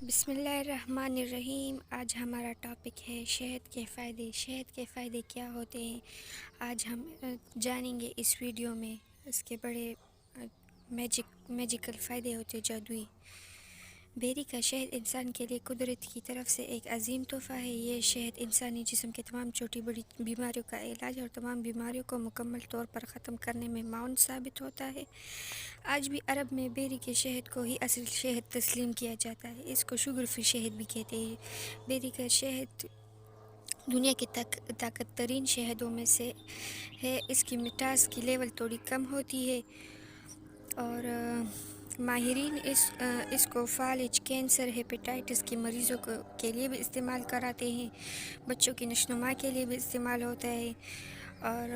بسم اللہ الرحمن الرحیم۔ آج ہمارا ٹاپک ہے شہد کے فائدے۔ شہد کے فائدے کیا ہوتے ہیں آج ہم جانیں گے اس ویڈیو میں۔ اس کے بڑے میجیکل فائدے ہوتے جادوئی۔ بیری کا شہد انسان کے لیے قدرت کی طرف سے ایک عظیم تحفہ ہے۔ یہ شہد انسانی جسم کے تمام چھوٹی بڑی بیماریوں کا علاج اور تمام بیماریوں کو مکمل طور پر ختم کرنے میں معاون ثابت ہوتا ہے۔ آج بھی عرب میں بیری کے شہد کو ہی اصل شہد تسلیم کیا جاتا ہے۔ اس کو شوگر فری شہد بھی کہتے ہیں۔ بیری کا شہد دنیا کے طاقت ترین شہدوں میں سے ہے۔ اس کی مٹاس کی لیول تھوڑی کم ہوتی ہے اور ماہرین اس کو فالج، کینسر، ہیپیٹائٹس کے مریضوں کے لیے بھی استعمال کراتے ہیں۔ بچوں کی نشوونما کے لیے بھی استعمال ہوتا ہے اور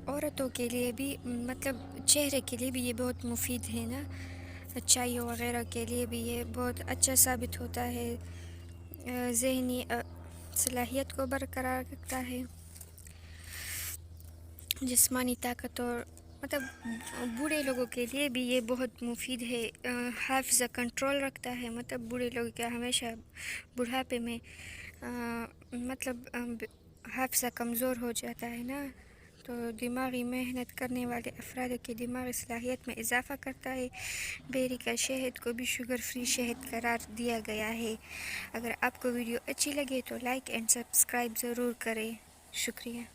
عورتوں کے لیے بھی، مطلب چہرے کے لیے بھی یہ بہت مفید ہے نا، اچائیوں وغیرہ کے لیے بھی یہ بہت اچھا ثابت ہوتا ہے۔ ذہنی صلاحیت کو برقرار رکھتا ہے، جسمانی طاقت اور مطلب بوڑھے لوگوں کے لیے بھی یہ بہت مفید ہے۔ حافظہ کنٹرول رکھتا ہے، مطلب بوڑھے لوگ کا ہمیشہ بڑھاپے میں مطلب حافظہ کمزور ہو جاتا ہے نا، تو دماغی محنت کرنے والے افراد کی دماغی صلاحیت میں اضافہ کرتا ہے۔ بیری کا شہد کو بھی شوگر فری شہد قرار دیا گیا ہے۔ اگر آپ کو ویڈیو اچھی لگے تو لائک اینڈ سبسکرائب ضرور کریں۔ شکریہ۔